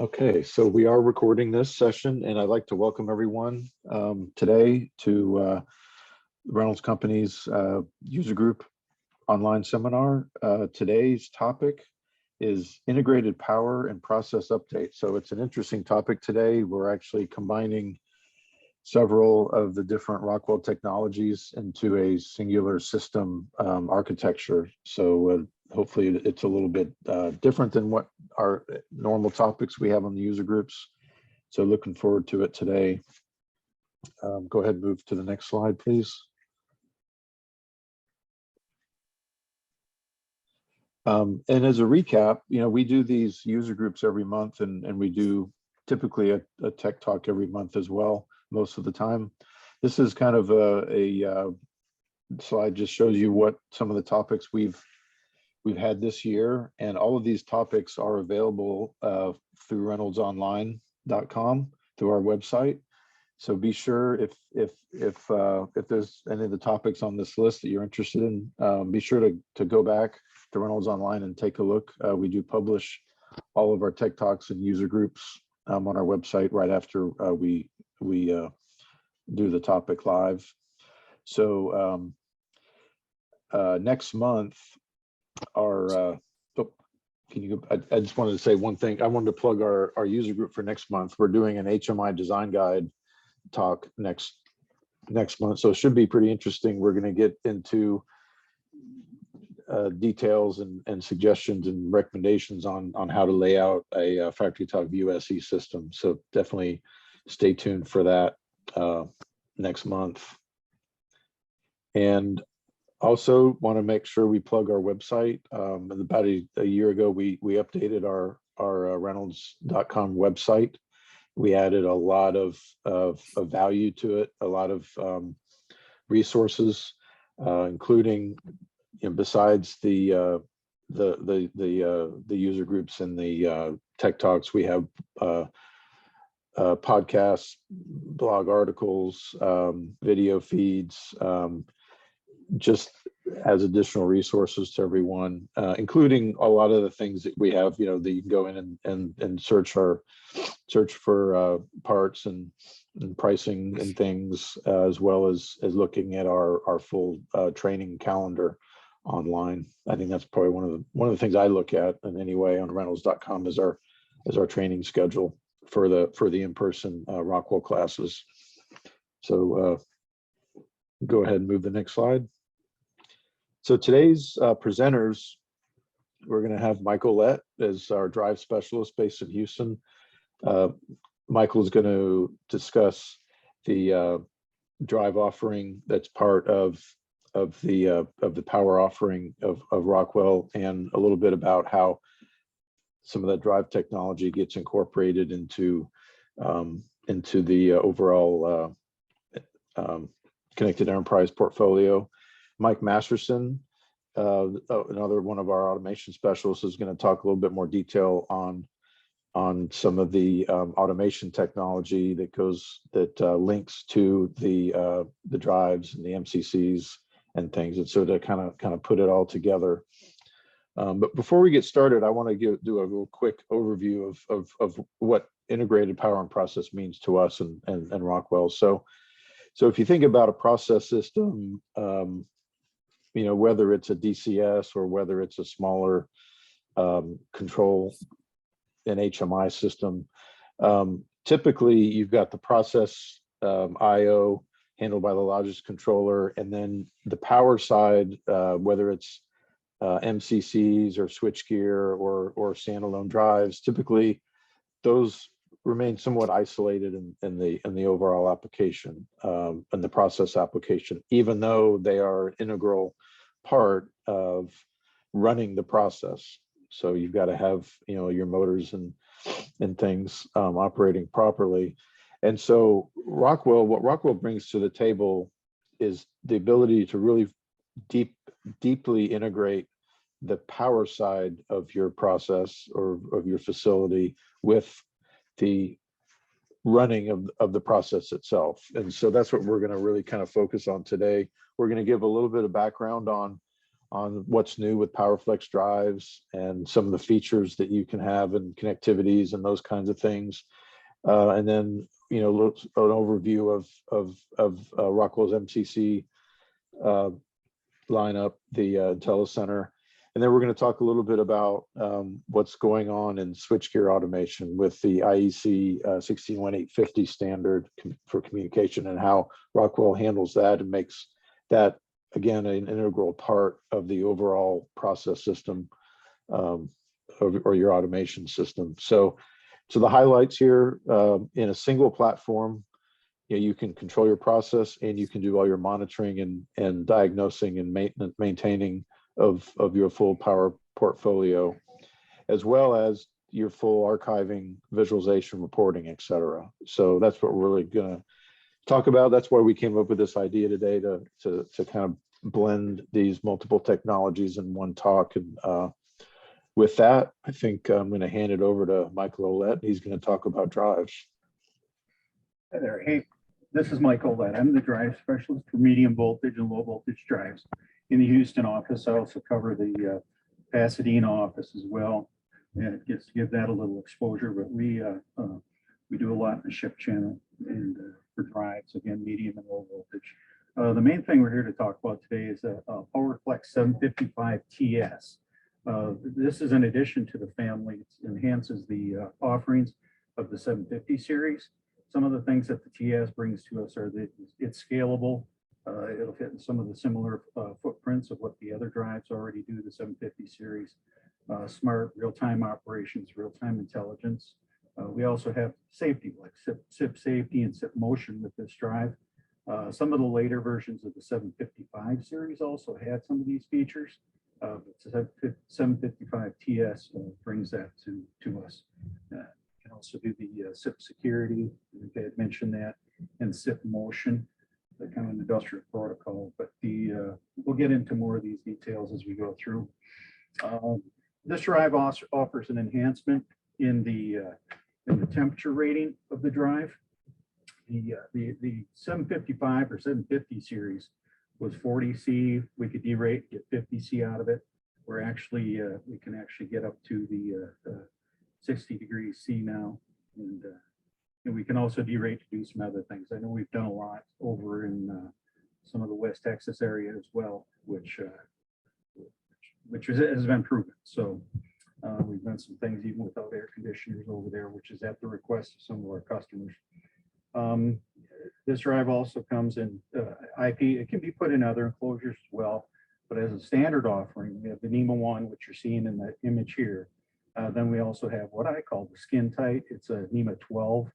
Okay, so we are recording this session, and I'd like to welcome everyone today to Reynolds Company's user group online seminar. Today's topic is integrated power and process update. So it's an interesting topic today. We're actually combining several of the different Rockwell technologies into a singular system architecture. So hopefully it's a little bit different than what our normal topics we have on the user groups. So looking forward to it today. Go ahead and move to the next slide, please. And as a recap, we do these user groups every month, and we do typically a tech talk every month as well, most of the time. This is kind of a slide, just shows you what some of the topics we've had this year, and all of these topics are available through reynoldsonline.com, through our website. So be sure if there's any of the topics on this list that you're interested in, be sure to go back to Reynolds Online and take a look. We do publish all of our tech talks and user groups on our website right after we do the topic live. So next month, I just wanted to say one thing. I wanted to plug our user group for next month. We're doing an HMI design guide talk next month, so it should be pretty interesting. We're going to get into details and suggestions and recommendations on how to lay out a factory top VUSE system. So definitely stay tuned for that next month. And also want to make sure we plug our website. About a year ago, we updated our reynolds.com website. We added a lot of value to it, a lot of resources, including, besides the user groups and the tech talks, we have podcasts, blog articles, video feeds, just as additional resources to everyone, including a lot of the things that we have, that you can go in and search for parts and pricing and things, as well as looking at our full training calendar online. I think that's probably one of the things I look at in any way on reynolds.com is our training schedule for the in-person Rockwell classes. So go ahead and move the next slide. So today's presenters, we're going to have Michael Lett as our drive specialist based in Houston. Michael is going to discuss the drive offering that's part of the power offering of Rockwell, and a little bit about how some of that drive technology gets incorporated into the overall connected enterprise portfolio. Mike Masterson, another one of our automation specialists, is going to talk a little bit more detail on some of the automation technology that links to the drives and the MCCs and things, and so to kind of put it all together. But before we get started, I want to do a real quick overview of what integrated power and process means to us and Rockwell. So if you think about a process system, whether it's a DCS or whether it's a smaller control and HMI system, typically you've got the process IO handled by the Logix controller, and then the power side, whether it's MCCs or switchgear or standalone drives, typically those remain somewhat isolated in the overall application and the process application, even though they are an integral part of running the process. So you've got to have your motors and things operating properly. And so what Rockwell brings to the table is the ability to really deeply integrate the power side of your process or of your facility with the running of the process itself. And so that's what we're going to really kind of focus on today. We're going to give a little bit of background on what's new with PowerFlex drives and some of the features that you can have and connectivities and those kinds of things. And then, you know, an overview of Rockwell's MCC lineup, the IntelliCenter. And then we're going to talk a little bit about what's going on in switchgear automation with the IEC 1610850 standard for communication, and how Rockwell handles that and makes that, again, an integral part of the overall process system or your automation system. So the highlights here, in a single platform, you know, you can control your process and you can do all your monitoring and diagnosing and maintaining of your full power portfolio, as well as your full archiving, visualization, reporting, etc. So that's what we're really going to talk about. That's why we came up with this idea today to kind of blend these multiple technologies in one talk. And with that, I think I'm going to hand it over to Michael Olette. He's going to talk about drives. Hi there. Hey, this is Michael Olette. I'm the drive specialist for medium voltage and low voltage drives in the Houston office. I also cover the Pasadena office as well, and it gets to give that a little exposure. But we do a lot in the ship channel and for drives, again, medium and low voltage. The main thing we're here to talk about today is a PowerFlex 755 TS. This is in addition to the family. It enhances the offerings of the 750 series. Some of the things that the TS brings to us are that it's scalable. It'll fit in some of the similar footprints of what the other drives already do, the 750 series. Smart real-time operations, real-time intelligence. We also have safety, like SIP safety and SIP motion with this drive. Some of the later versions of the 755 series also had some of these features. But the 755 TS brings that to us. Can also do the SIP security, I had mentioned that, and SIP motion, the kind of industrial protocol. But we'll get into more of these details as we go through. This drive offers an enhancement in the temperature rating of the drive. The 755 or 750 series was 40 C. We could derate, get 50 C out of it. We're actually we can actually get up to the 60 degrees C now, and we can also derate to do some other things. I know we've done a lot over in some of the West Texas area as well, which has been proven. So we've done some things even without air conditioners over there, which is at the request of some of our customers. This drive also comes in IP. It can be put in other enclosures as well, but as a standard offering, we have the NEMA 1, which you're seeing in the image here. Then we also have what I call the skin tight. It's a NEMA 12.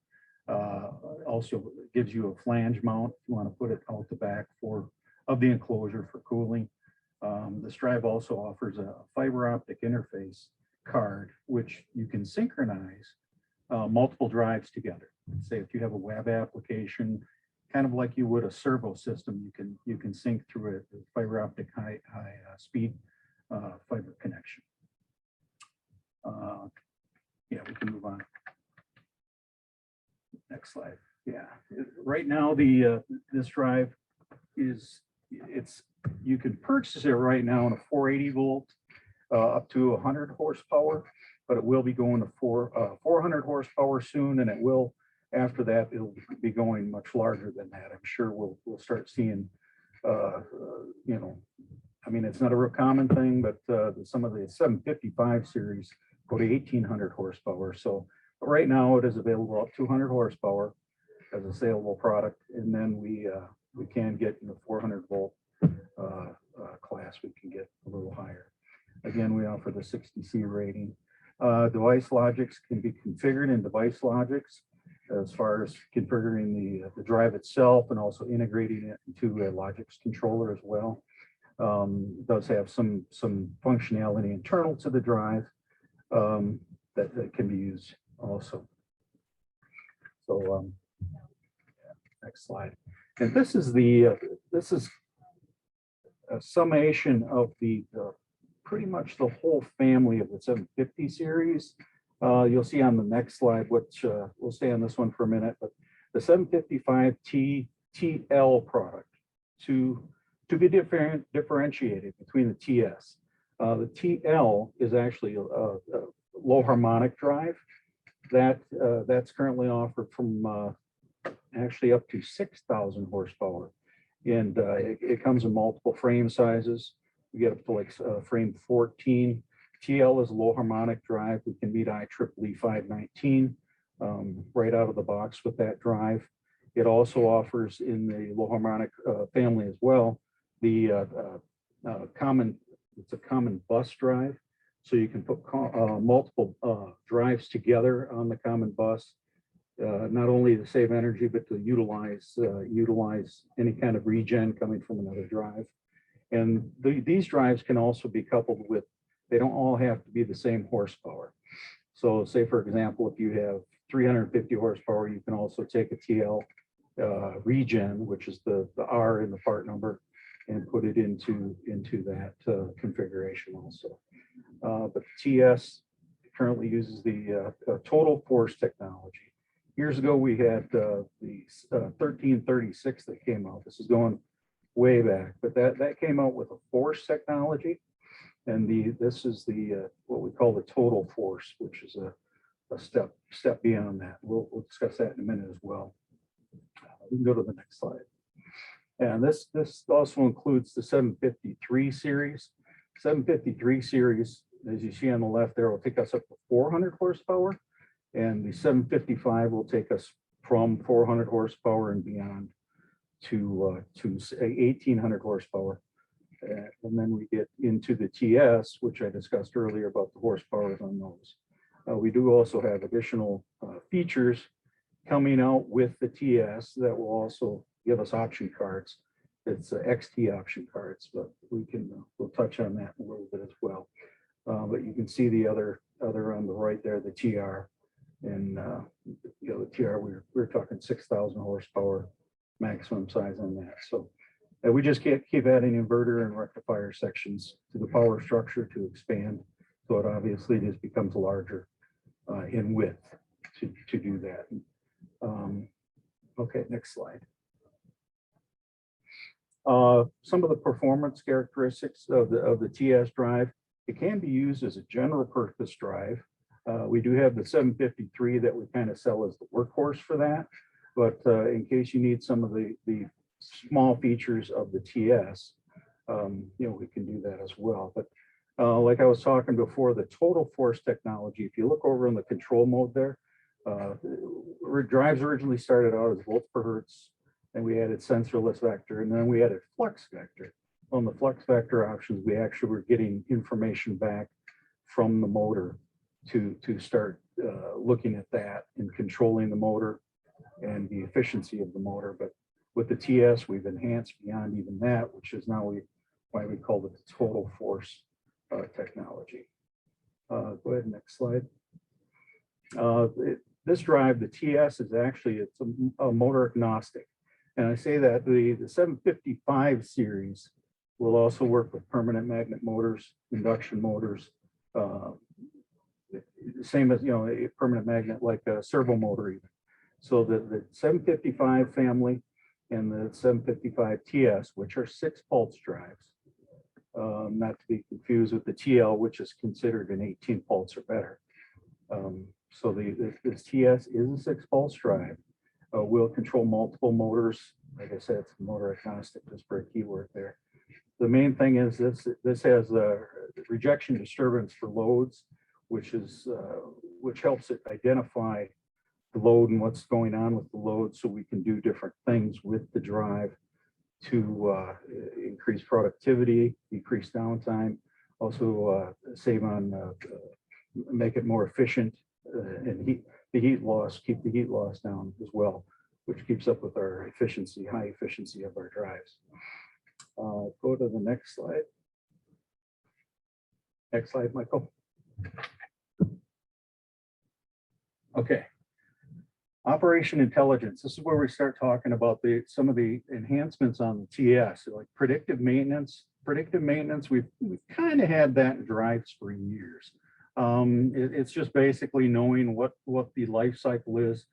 Also gives you a flange mount if you want to put it out the back of the enclosure for cooling. This drive also offers a fiber optic interface card, which you can synchronize multiple drives together. Say if you have a web application, kind of like you would a servo system, you can sync through a fiber optic high speed fiber connection. Yeah, we can move on. Next slide. Yeah, right now this drive you can purchase it right now in a 480 volt up to 100 horsepower, but it will be going to 400 horsepower soon, and it will, after that, it'll be going much larger than that. I'm sure we'll start seeing, you know, I mean, it's not a real common thing, but some of the 755 series go to 1800 horsepower. So right now it is available up to 200 horsepower as a saleable product, and then we can get in the 400 volt class. We can get a little higher. Again, we offer the 60 C rating. DeviceLogix can be configured in DeviceLogix as far as configuring the drive itself and also integrating it into a Logix controller as well. It does have some functionality internal to the drive that can be used also. So next slide. And this is a summation of the pretty much the whole family of the 750 series. You'll see on the next slide, which we'll stay on this one for a minute, but the 755 TL product to to be differentiated between the TS. The TL is actually a low harmonic drive that's currently offered from actually up to 6,000 horsepower. And it comes in multiple frame sizes. We get up to like frame 14. TL is a low harmonic drive. We can meet IEEE 519 right out of the box with that drive. It also offers in the low harmonic family as well, the it's a common bus drive. So you can put multiple drives together on the common bus, not only to save energy, but to utilize any kind of regen coming from another drive. And these drives can also be coupled with, they don't all have to be the same horsepower. So say, for example, if you have 350 horsepower, you can also take a TL regen, which is the R in the part number, and put it into that configuration also. But the TS currently uses the total force technology. Years ago, we had the 1336 that came out. This is going way back, but that came out with a force technology. And this is the what we call the total force, which is a step beyond that. We'll discuss that in a minute as well. We can go to the next slide. And this also includes the 753 series. 753 series, as you see on the left there, will take us up to 400 horsepower. And the 755 will take us from 400 horsepower and beyond to 1,800 horsepower. And then we get into the TS, which I discussed earlier about the horsepower on those. We do also have additional features coming out with the TS that will also give us option cards. It's XT option cards, but we'll touch on that in a little bit as well. But you can see the other on the right there, the TR, and the TR we're talking 6,000 horsepower maximum size on that. So we just can't keep adding inverter and rectifier sections to the power structure to expand. So it obviously just becomes larger in width to do that. Okay, next slide. Some of the performance characteristics of the TS drive. It can be used as a general purpose drive. We do have the 753 that we kind of sell as the workhorse for that. But in case you need some of the small features of the TS, we can do that as well. But like I was talking before, the total force technology, if you look over in the control mode there, drives originally started out as volts per hertz, and we added sensorless vector, and then we added flux vector. On the flux vector options, we actually were getting information back from the motor to start looking at that and controlling the motor and the efficiency of the motor. But with the TS, we've enhanced beyond even that, which is now why we call it the total force technology. Go ahead, next slide. This drive, the TS, is actually, it's a motor agnostic. And I say that the 755 series will also work with permanent magnet motors, induction motors, same as, a permanent magnet like a servo motor even. So the 755 family and the 755 TS, which are 6 pulse drives, not to be confused with the TL, which is considered an 18 pulse or better. So this TS is a 6 pulse drive. We'll control multiple motors. Like I said, it's motor agnostic, just for a keyword there. The main thing is this has a rejection disturbance for loads, which helps it identify the load and what's going on with the load, so we can do different things with the drive to increase productivity, decrease downtime, also save on, make it more efficient, and the heat loss, keep the heat loss down as well, which keeps up with our efficiency, high efficiency of our drives. Go to the next slide. Next slide, Michael. Okay. Operation intelligence. This is where we start talking about some of the enhancements on the TS, like predictive maintenance. Predictive maintenance, we've kind of had that in drives for years. It's just basically knowing what the life cycle is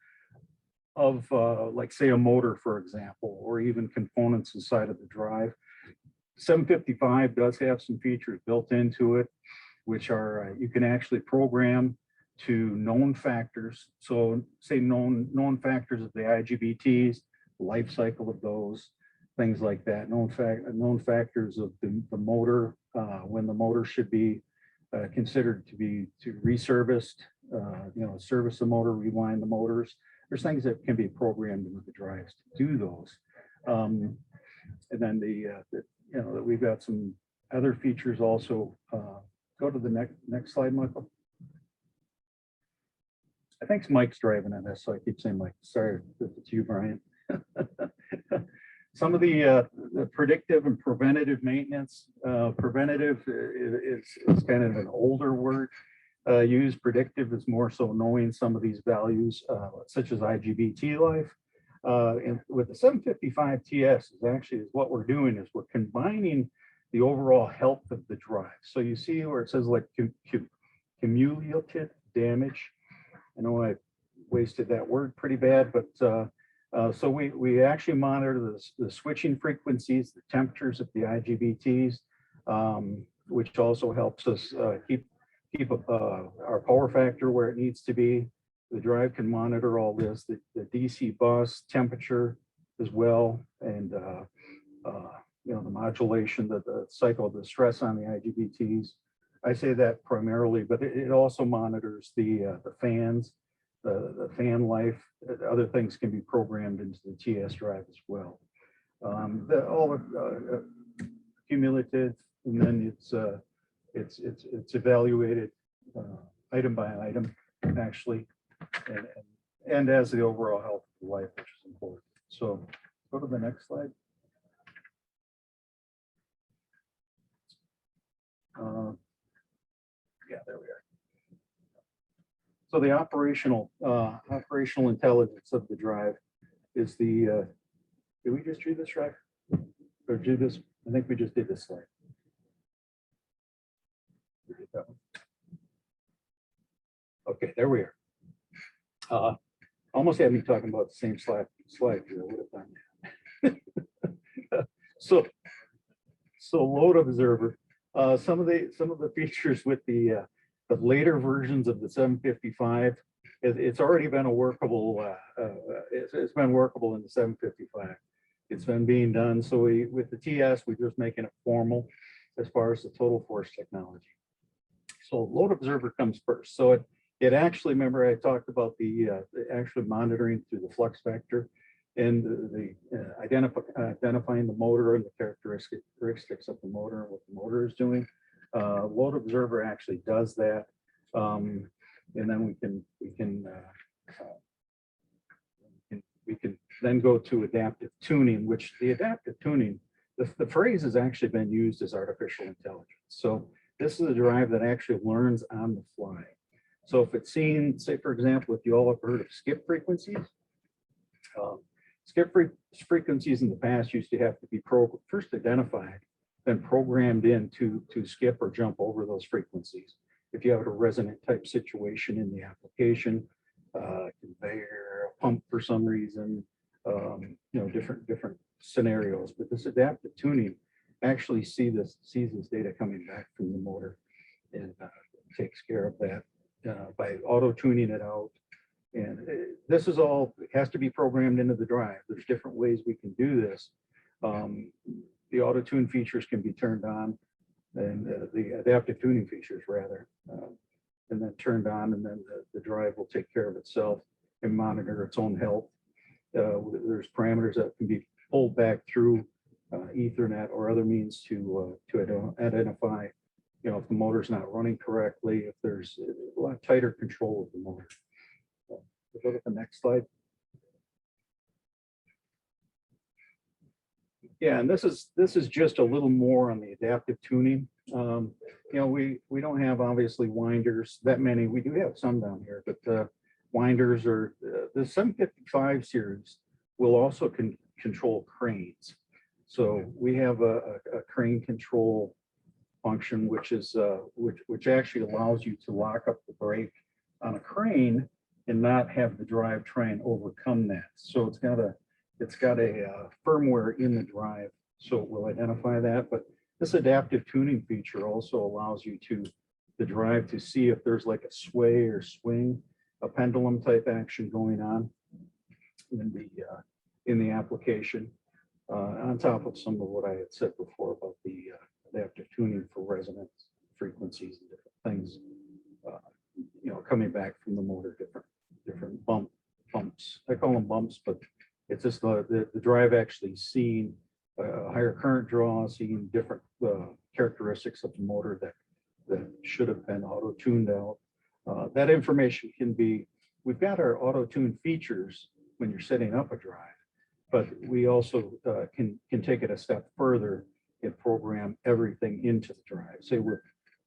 of, like say, a motor, for example, or even components inside of the drive. 755 does have some features built into it, which are you can actually program to known factors. So say known factors of the IGBTs, life cycle of those, things like that. Known factors of the motor, when the motor should be considered to be reserviced, service the motor, rewind the motors. There's things that can be programmed into the drives to do those. And then that we've got some other features also. Go to the next slide, Michael. I think Mike's driving on this, so I keep saying Mike. Sorry if it's you, Brian. Some of the predictive and preventative maintenance. Preventative is kind of an older word used. Predictive is more so knowing some of these values, such as IGBT life. And with the 755 TS is what we're doing is we're combining the overall health of the drive. So you see where it says like cumulative damage. I know I wasted that word pretty bad, but so we actually monitor the switching frequencies, the temperatures of the IGBTs, which also helps us keep our power factor where it needs to be. The drive can monitor all this, the DC bus temperature as well, and the modulation, the cycle, the stress on the IGBTs. I say that primarily, but it also monitors the fans, the fan life. Other things can be programmed into the TS drive as well. All cumulative, and then it's evaluated item by item, actually, and as the overall health of the life, which is important. So go to the next slide. Yeah, there we are. So the operational intelligence of the drive is the. Did we just do this right? Or do this? I think we just did this slide. We did that one. Okay, there we are. Almost had me talking about the same slide. I would have done that. So load observer. Some of the features with the later versions of the 755, it's already been a workable. It's been workable in the 755. It's been being done. So with the TS, we're just making it formal as far as the total force technology. So load observer comes first. So it actually, remember I talked about the actually monitoring through the flux vector and the identifying the motor and the characteristics of the motor and what the motor is doing. Load observer actually does that, and then we can then go to adaptive tuning, which the adaptive tuning, the phrase has actually been used as artificial intelligence. So this is a drive that actually learns on the fly. So if it's seen, say for example, if you all have heard of skip frequencies, skip frequencies in the past used to have to be first identified, then programmed in to skip or jump over those frequencies. If you have a resonant type situation in the application, conveyor, a pump for some reason, different scenarios. But this adaptive tuning actually sees this data coming back from the motor and takes care of that by auto tuning it out. And this is all, it has to be programmed into the drive. There's different ways we can do this. The auto tune features can be turned on, and the adaptive tuning features rather, and then turned on, and then the drive will take care of itself and monitor its own health. There's parameters that can be pulled back through Ethernet or other means to identify, if the motor's not running correctly, if there's a lot tighter control of the motor. We'll go to the next slide. Yeah, and this is just a little more on the adaptive tuning. We don't have obviously winders that many. We do have some down here, but winders are the 755 series will also control cranes. So we have a crane control function, which is which actually allows you to lock up the brake on a crane and not have the drive try and overcome that. So it's got a firmware in the drive so it will identify that. But this adaptive tuning feature also allows you the drive to see if there's like a sway or swing, a pendulum type action going on in the application, on top of some of what I had said before about the adaptive tuning for resonance frequencies and different things, coming back from the motor, different bumps. I call them bumps, but it's just the drive actually seeing a higher current draw, seeing different characteristics of the motor that should have been auto-tuned out. That information can be, we've got our auto-tune features when you're setting up a drive, but we also can take it a step further and program everything into the drive. Say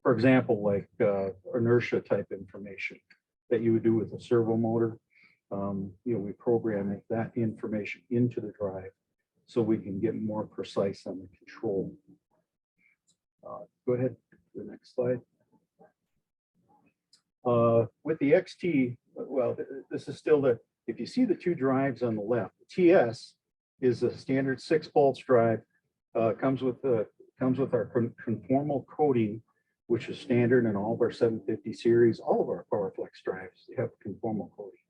for example, like inertia type information that you would do with a servo motor. We program that information into the drive so we can get more precise on the control. Go ahead to the next slide. With the XT, well, this is still if you see the two drives on the left, the TS is a standard 6 volts drive, comes with our conformal coating, which is standard in all of our 750 series. All of our werFlex drives have conformal coating,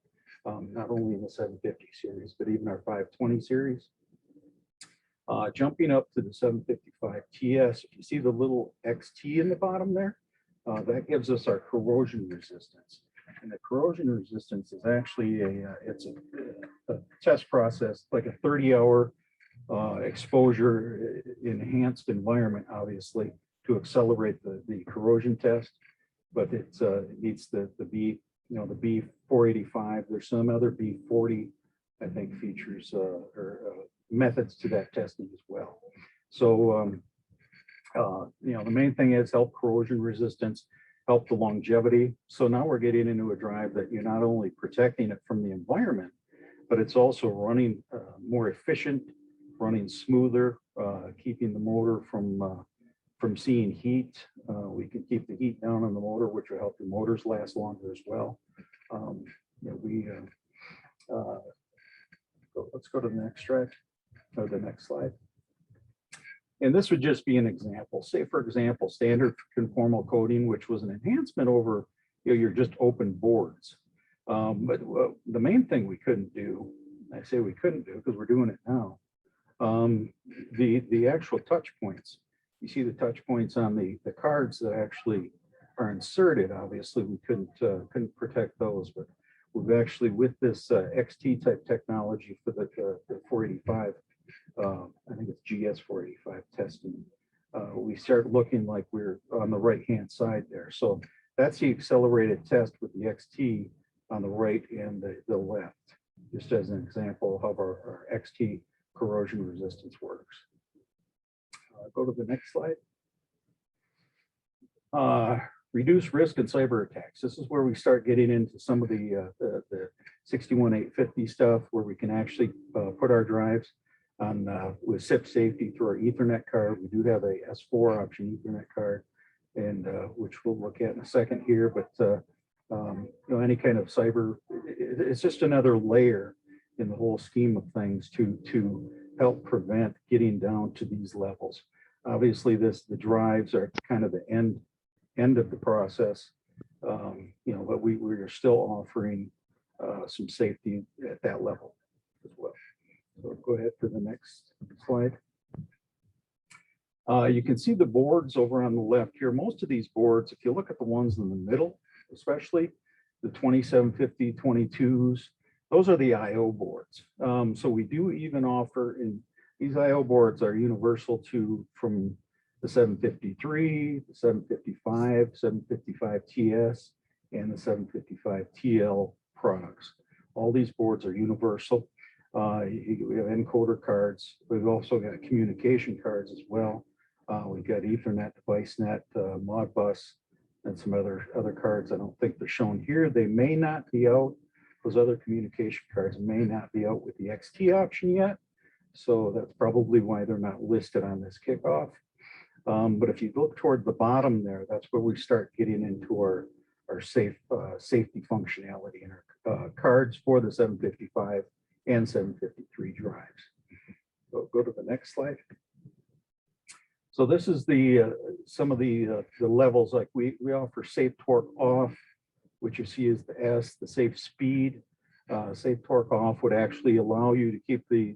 not only in the 750 series, but even our 520 series. Jumping up to the 755 TS, if you see the little XT in the bottom there, that gives us our corrosion resistance. And the corrosion resistance is actually it's a test process, like a 30-hour exposure enhanced environment, obviously, to accelerate the corrosion test. But it needs the B, the B485. There's some other B40, I think, features or methods to that testing as well. So, the main thing is help corrosion resistance, help the longevity. So now we're getting into a drive that you're not only protecting it from the environment, but it's also running more efficient, running smoother, keeping the motor from seeing heat. We can keep the heat down on the motor, which will help your motors last longer as well. Let's go to the next drive, or the next slide. And this would just be an example. Say, for example, standard conformal coating, which was an enhancement over your just open boards. But the main thing we couldn't do, I say we couldn't do because we're doing it now, the actual touch points. You see the touch points on the cards that actually are inserted. Obviously, we couldn't protect those, but we've actually, with this XT type technology for the 485, I think it's GS 485 testing, we start looking like we're on the right hand side there. So that's the accelerated test with the XT on the right and the left, just as an example of how our XT corrosion resistance works. Go to the next slide. Reduce risk and cyber attacks. This is where we start getting into some of the 61850 stuff, where we can actually put our drives on with SIP safety through our Ethernet card. We do have a S4 option Ethernet card, and which we'll look at in a second here. But any kind of cyber, it's just another layer in the whole scheme of things to help prevent getting down to these levels. Obviously, the drives are kind of the end of the process, but we're still offering some safety at that level as well. So go ahead for the next slide. You can see the boards over on the left here. Most of these boards, if you look at the ones in the middle, especially the 2750 22s, those are the IO boards. So we do even offer, in these IO boards are universal from the 753, the 755, 755 TS, and the 755 TL products. All these boards are universal. We have encoder cards. We've also got communication cards as well. We've got Ethernet, DeviceNet, Modbus, and some other cards. I don't think they're shown here. They may not be out. Those other communication cards may not be out with the XT option yet. So that's probably why they're not listed on this kickoff. But if you look toward the bottom there, that's where we start getting into our safety functionality in our cards for the 755 and 753 drives. So go to the next slide. So this is the some of the levels, like we offer safe torque off, which you see is the S, the safe speed. Safe torque off would actually allow you to keep the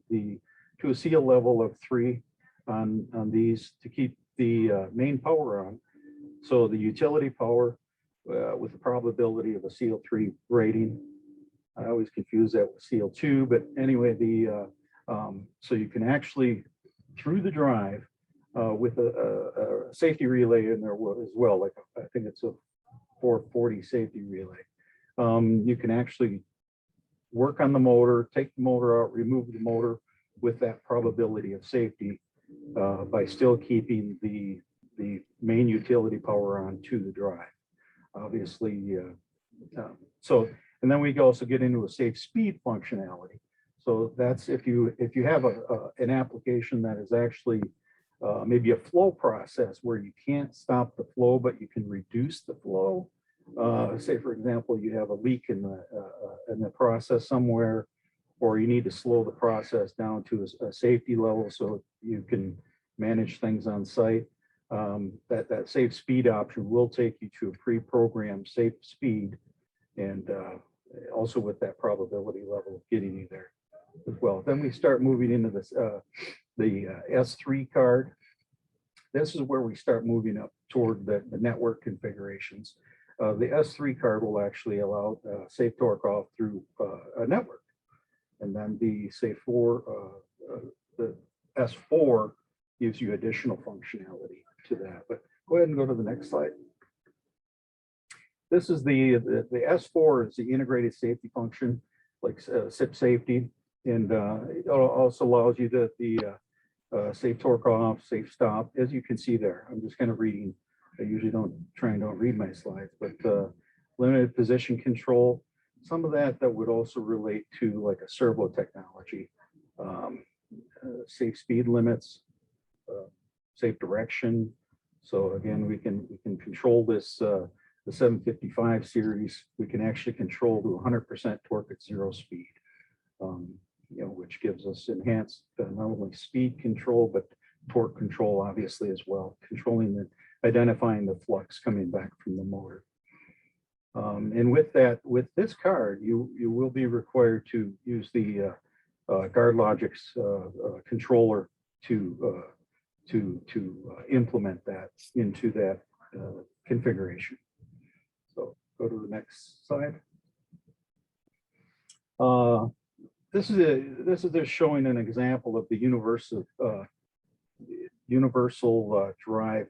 to a seal level of 3 on these, to keep the main power on. So the utility power with the probability of a seal 3 rating. I always confuse that with seal 2, but anyway, so you can actually, through the drive, with a safety relay in there as well, like I think it's a 440 safety relay. You can actually work on the motor, take the motor out, remove the motor with that probability of safety by still keeping the main utility power on to the drive. Obviously, so, and then we also get into a safe speed functionality. So that's if you have an application that is actually maybe a flow process where you can't stop the flow, but you can reduce the flow. Say, for example, you have a leak in the process somewhere, or you need to slow the process down to a safety level so you can manage things on site. That safe speed option will take you to a pre-programmed safe speed, and also with that probability level of getting you there as well. Then we start moving into this the S3 card. This is where we start moving up toward the network configurations. The S3 card will actually allow safe torque off through a network. And then the S4 gives you additional functionality to that. But go ahead and go to the next slide. This is the S4 is the integrated safety function, like SIP safety. And it also allows you the safe torque off, safe stop, as you can see there. I'm just kind of reading. I usually don't read my slides, but limited position control, some of that would also relate to like a servo technology, safe speed limits, safe direction. So again, we can control this, the 755 series, we can actually control to 100% torque at 0 speed, which gives us enhanced not only speed control, but torque control obviously as well, identifying the flux coming back from the motor. And with this card, you will be required to use the ControlLogix controller to implement that into that configuration. So go to the next slide. This is just showing an example of the universal drive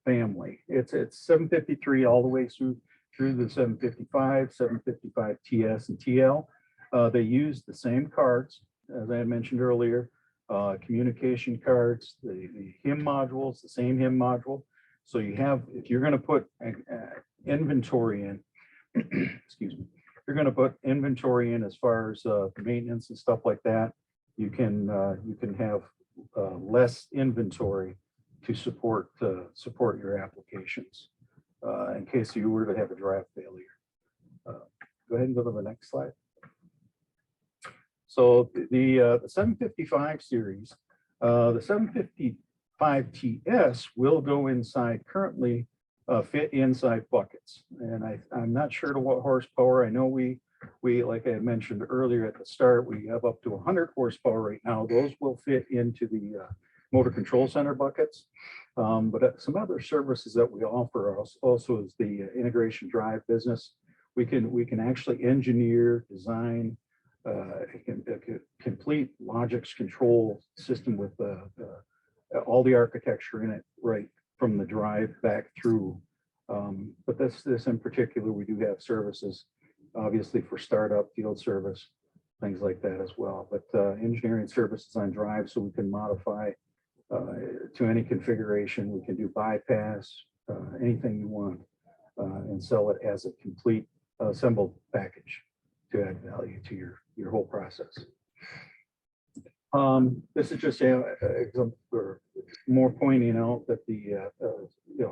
family. It's 753 all the way through the 755, 755 TS and TL. They use the same cards, as I mentioned earlier, communication cards, the HIM modules, the same HIM module. So you have, if you're going to put inventory in, excuse me, if you're going to put inventory in as far as maintenance and stuff like that, you can have less inventory to support your applications in case you were to have a drive failure. Go ahead and go to the next slide. So the 755 series, the 755 TS will go inside, currently fit inside buckets. And I'm not sure to what horsepower. I know we like I had mentioned earlier at the start, we have up to 100 horsepower right now. Those will fit into the motor control center buckets. But some other services that we offer also is the integration drive business. We can actually engineer, design a complete Logix control system with all the architecture in it, right from the drive back through. But this in particular, we do have services, obviously for startup, field service, things like that as well. But engineering services on drive, so we can modify to any configuration. We can do bypass, anything you want, and sell it as a complete assembled package to add value to your whole process. This is just more pointing out that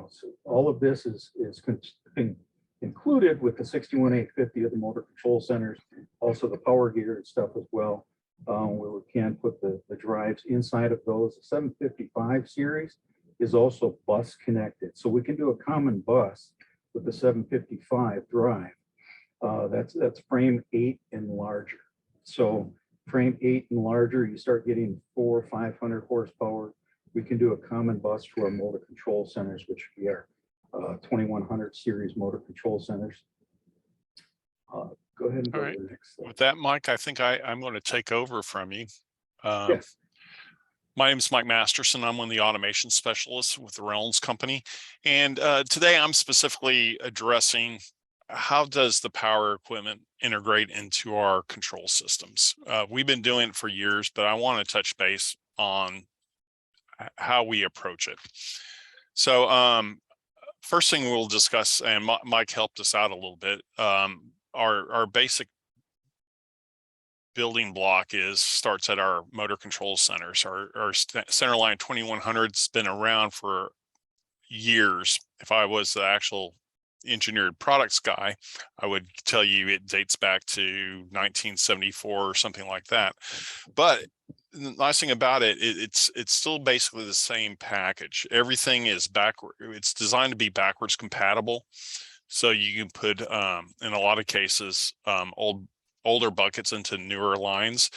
so all of this is included with the 61850 of the motor control centers, also the power gear and stuff as well, where we can put the drives inside of those. The 755 series is also bus connected. So we can do a common bus with the 755 drive. That's frame 8 and larger. So frame 8 and larger, you start getting 400 or 500 horsepower. We can do a common bus for our motor control centers, which would be our 2100 series motor control centers. Go ahead and go to the next slide. With that, Mike, I think I'm going to take over from you. Yes. My name is Mike Masterson. I'm one of the automation specialists with the Reynolds Company. And today I'm specifically addressing how does the power equipment integrate into our control systems? We've been doing it for years, but I want to touch base on how we approach it. So first thing we'll discuss, and Mike helped us out a little bit, our basic building block starts at our motor control centers. Our Centerline 2100's been around for years. If I was the actual engineered products guy, I would tell you it dates back to 1974 or something like that. But the nice thing about it's still basically the same package. Everything is backward. It's designed to be backwards compatible. So you can put, in a lot of cases, older buckets into newer lines.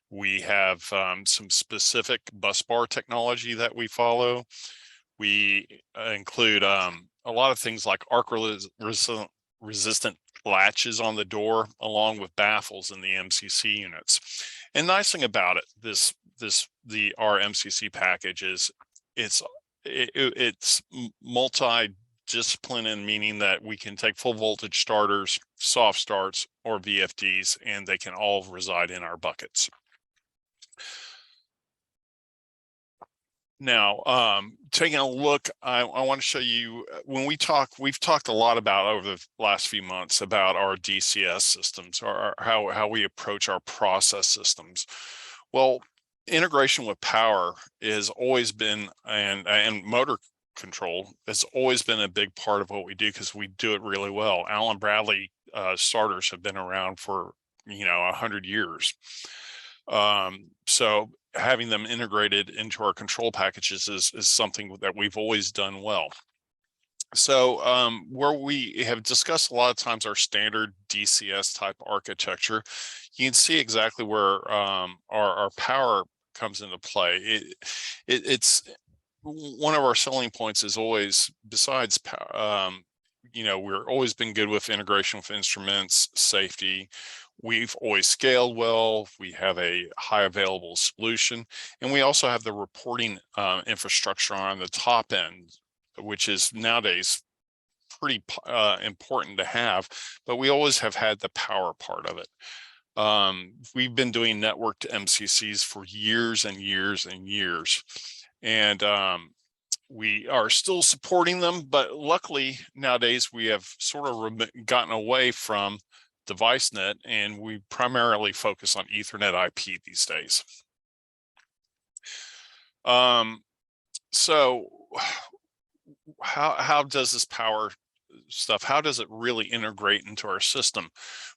We have some specific bus bar technology that we follow. We include a lot of things like arc resistant latches on the door, along with baffles in the MCC units. And nice thing about it, our MCC package is it's multi-discipline, meaning that we can take full voltage starters, soft starts, or VFDs, and they can all reside in our buckets. Now, taking a look, I want to show you, when we've talked a lot about over the last few months about our DCS systems, or how we approach our process systems. Well, integration with power has always been, and motor control has always been a big part of what we do, because we do it really well. Allen Bradley starters have been around for 100 years. So having them integrated into our control packages is something that we've always done well. So where we have discussed a lot of times our standard DCS type architecture, you can see exactly where our power comes into play. It's one of our selling points is always, besides we're always been good with integration with instruments, safety. We've always scaled well. We have a high available solution, and we also have the reporting infrastructure on the top end, which is nowadays pretty important to have, but we always have had the power part of it. We've been doing networked MCCs for years and years and years, and we are still supporting them, but luckily nowadays we have sort of gotten away from DeviceNet, and we primarily focus on Ethernet IP these days. So how does this power stuff, how does it really integrate into our system?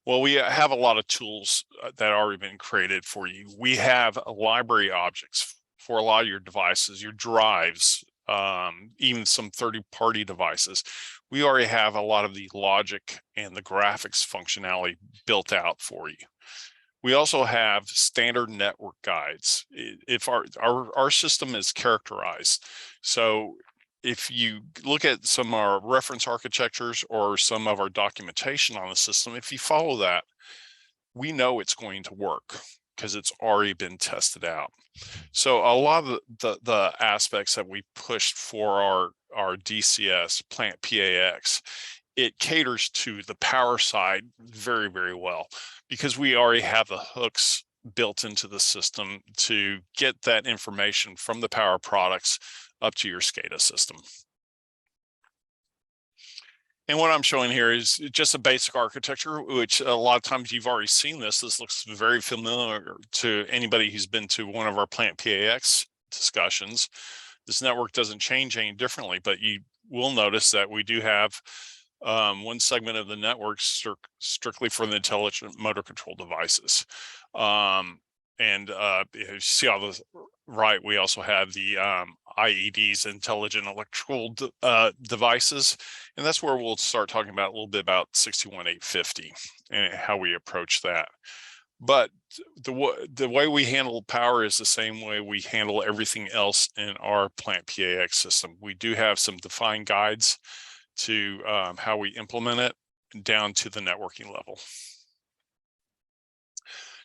Well, we have a lot of tools that already been created for you. We have library objects for a lot of your devices, your drives, even some third-party devices. We already have a lot of the logic and the graphics functionality built out for you. We also have standard network guides. If our system is characterized, so if you look at some of our reference architectures or some of our documentation on the system, if you follow that, we know it's going to work because it's already been tested out. So a lot of the aspects that we pushed for our DCS PlantPAx, it caters to the power side very, very well, because we already have the hooks built into the system to get that information from the power products up to your SCADA system. And what I'm showing here is just a basic architecture, which a lot of times you've already seen this. This looks very familiar to anybody who's been to one of our PlantPAx discussions. This network doesn't change any differently, but you will notice that we do have one segment of the network strictly for the intelligent motor control devices. You see all right, we also have the IEDs, intelligent electrical devices, and that's where we'll start talking about a little bit about 61850 and how we approach that. But the way we handle power is the same way we handle everything else in our PlantPAx system. We do have some defined guides to how we implement it down to the networking level.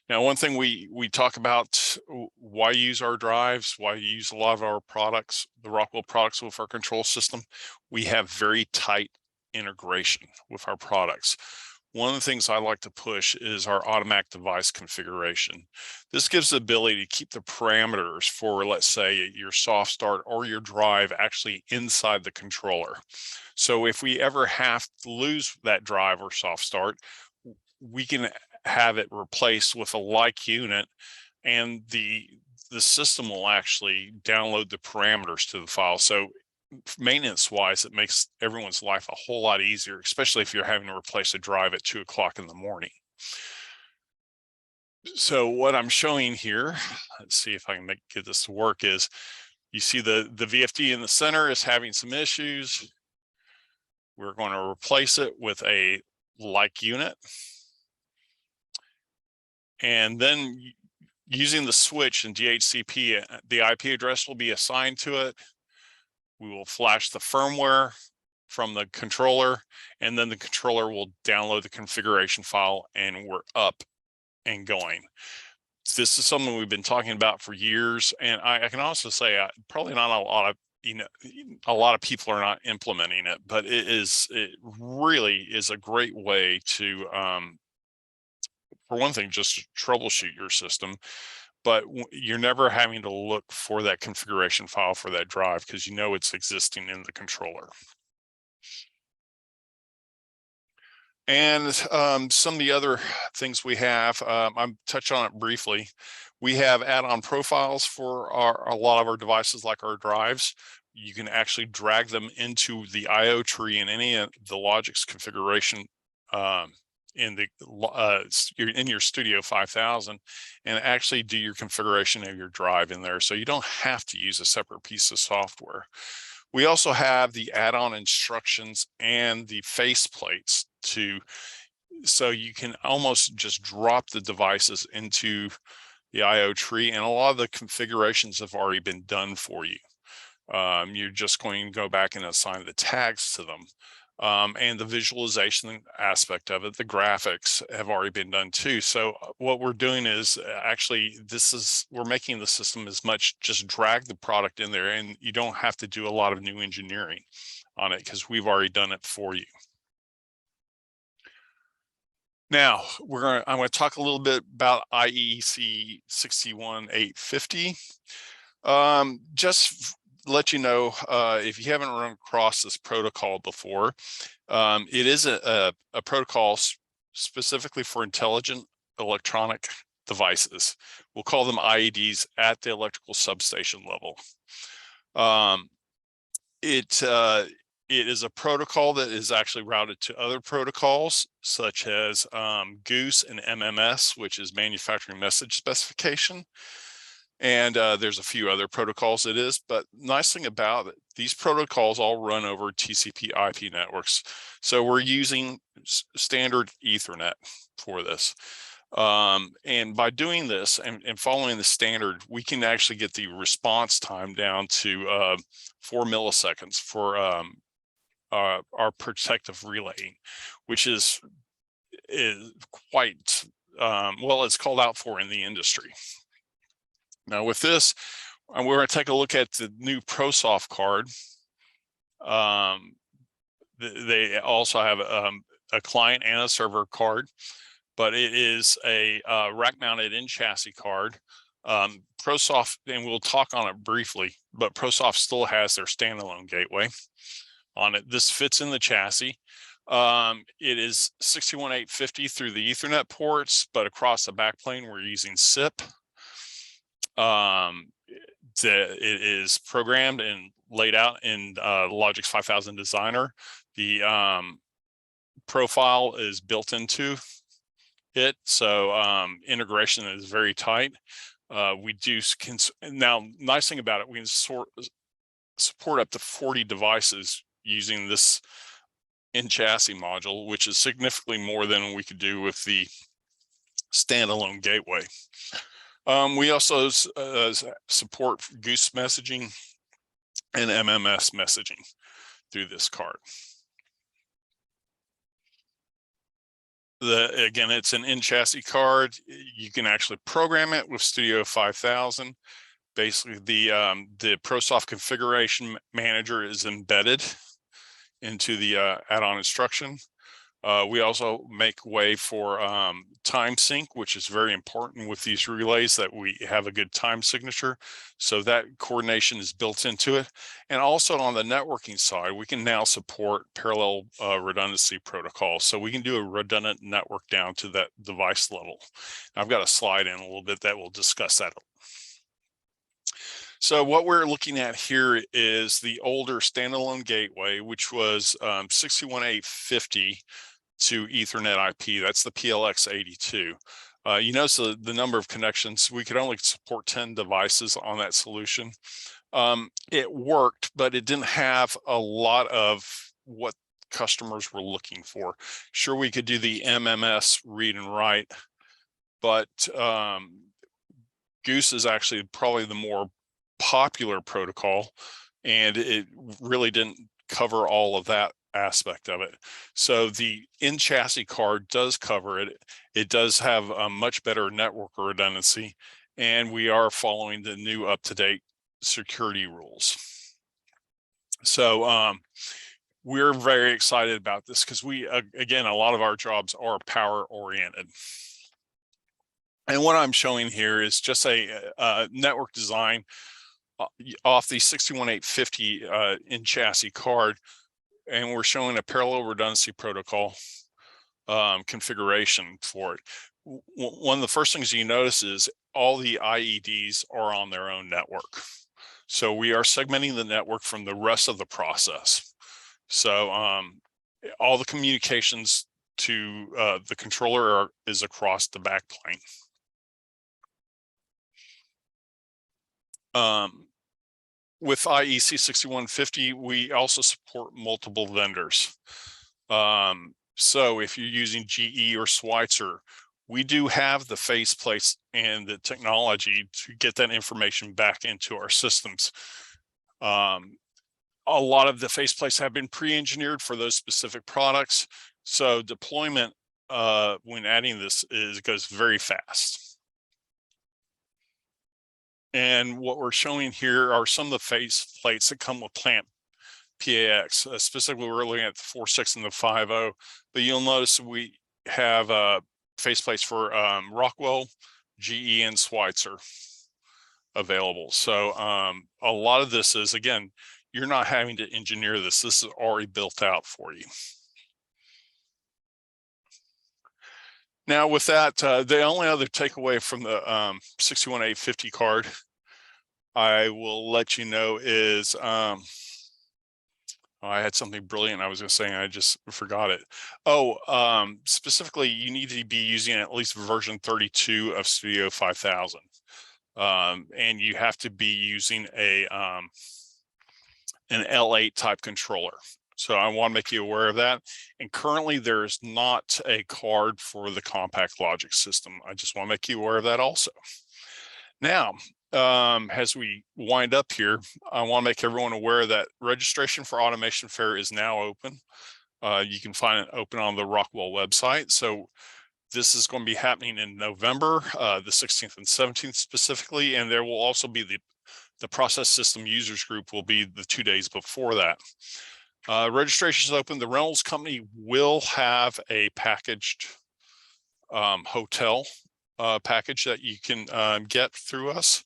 Now, one thing we talk about, why use our drives, why use a lot of our products, the Rockwell products with our control system. We have very tight integration with our products. One of the things I like to push is our automatic device configuration. This gives the ability to keep the parameters for, let's say, your soft start or your drive actually inside the controller. So if we ever have to lose that drive or soft start, we can have it replaced with a like unit, and the system will actually download the parameters to the file. So maintenance wise, it makes everyone's life a whole lot easier, especially if you're having to replace a drive at 2 o'clock in the morning. So what I'm showing here, let's see if I can get this to work, is you see the VFD in the center is having some issues. We're going to replace it with a like unit. And then using the switch in DHCP, the IP address will be assigned to it. We will flash the firmware from the controller, and then the controller will download the configuration file, and we're up and going. This is something we've been talking about for years, and I can also say probably not a lot of a lot of people are not implementing it, but it really is a great way to for one thing, just troubleshoot your system, but you're never having to look for that configuration file for that drive because you know it's existing in the controller. And some of the other things we have, I'm touched on it briefly. We have add-on profiles for a lot of our devices, like our drives. You can actually drag them into the IO tree in any of the Logix configuration in your Studio 5000, and actually do your configuration of your drive in there, so you don't have to use a separate piece of software. We also have the add-on instructions and the faceplates so you can almost just drop the devices into the IO tree, and a lot of the configurations have already been done for you. You're just going to go back and assign the tags to them. And the visualization aspect of it, the graphics have already been done too. So what we're doing is actually, we're making the system as much just drag the product in there, and you don't have to do a lot of new engineering on it because we've already done it for you. Now I'm going to talk a little bit about IEC 61850. Just let you know, if you haven't run across this protocol before, it is a protocol specifically for intelligent electronic devices. We'll call them IEDs at the electrical substation level. It is a protocol that is actually routed to other protocols such as Goose and MMS, which is manufacturing message specification. And there's a few other protocols it is, but nice thing about it, these protocols all run over TCP IP networks. So we're using standard Ethernet for this. And by doing this and following the standard, we can actually get the response time down to 4 milliseconds for our protective relaying, which is quite, well, it's called out for in the industry. Now with this, we're going to take a look at the new ProSoft card. They also have a client and a server card, but it is a rack-mounted in-chassis card. ProSoft, and we'll talk on it briefly, but ProSoft still has their standalone gateway on it. This fits in the chassis. It is 61850 through the Ethernet ports, but across the backplane, we're using SIP. It is programmed and laid out in Logix 5000 Designer. The profile is built into it, so integration is very tight. We do now. Nice thing about it, we can support up to 40 devices using this in-chassis module, which is significantly more than we could do with the standalone gateway. We also support Goose messaging and MMS messaging through this card. Again, it's an in-chassis card. You can actually program it with Studio 5000. Basically, the ProSoft configuration manager is embedded into the add-on instruction. We also make way for time sync, which is very important with these relays, that we have a good time signature. So that coordination is built into it. And also on the networking side, we can now support parallel redundancy protocols. So we can do a redundant network down to that device level. I've got a slide in a little bit that will discuss that. So what we're looking at here is the older standalone gateway, which was 61850 to Ethernet IP. That's the PLX82. You notice the number of connections. We could only support 10 devices on that solution. It worked, but it didn't have a lot of what customers were looking for. Sure, we could do the MMS read and write, but Goose is actually probably the more popular protocol, and it really didn't cover all of that aspect of it. So the in-chassis card does cover it. It does have a much better network redundancy, and we are following the new up-to-date security rules. So we're very excited about this because we, again, a lot of our jobs are power oriented. And what I'm showing here is just a network design off the 61850 in-chassis card, and we're showing a parallel redundancy protocol configuration for it. One of the first things you notice is all the IEDs are on their own network. So we are segmenting the network from the rest of the process. So all the communications to the controller is across the backplane. With IEC 6150, we also support multiple vendors. So if you're using GE or Schweitzer, we do have the faceplates and the technology to get that information back into our systems. A lot of the faceplates have been pre-engineered for those specific products. So deployment when adding this goes very fast. And what we're showing here are some of the faceplates that come with PlantPAx. Specifically, we're looking at the 4.6 and the 5.0, but you'll notice we have faceplates for Rockwell, GE, and Schweitzer available. So a lot of this is, again, you're not having to engineer this. This is already built out for you. Now with that, the only other takeaway from the 61850 card I will let you know is, I had something brilliant I was going to say, and I just forgot it. Oh, specifically, you need to be using at least version 32 of Studio 5000. And you have to be using an L8 type controller. So I want to make you aware of that. And currently there's not a card for the ControlLogix system. I just want to make you aware of that also. Now, as we wind up here, I want to make everyone aware that registration for Automation Fair is now open. You can find it open on the Rockwell website. So this is going to be happening in November, the 16th and 17th specifically, and there will also be the process system users group will be the 2 days before that. Registration is open. The Reynolds company will have a packaged hotel package that you can get through us.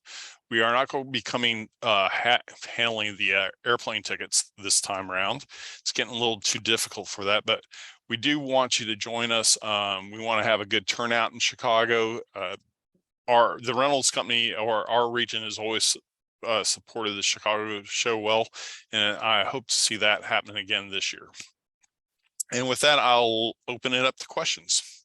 We are not going to be handling the airplane tickets this time around. It's getting a little too difficult for that, but we do want you to join us. We want to have a good turnout in Chicago. The Reynolds company or our region is always supported the Chicago show well, and I hope to see that happening again this year. And with that, I'll open it up to questions.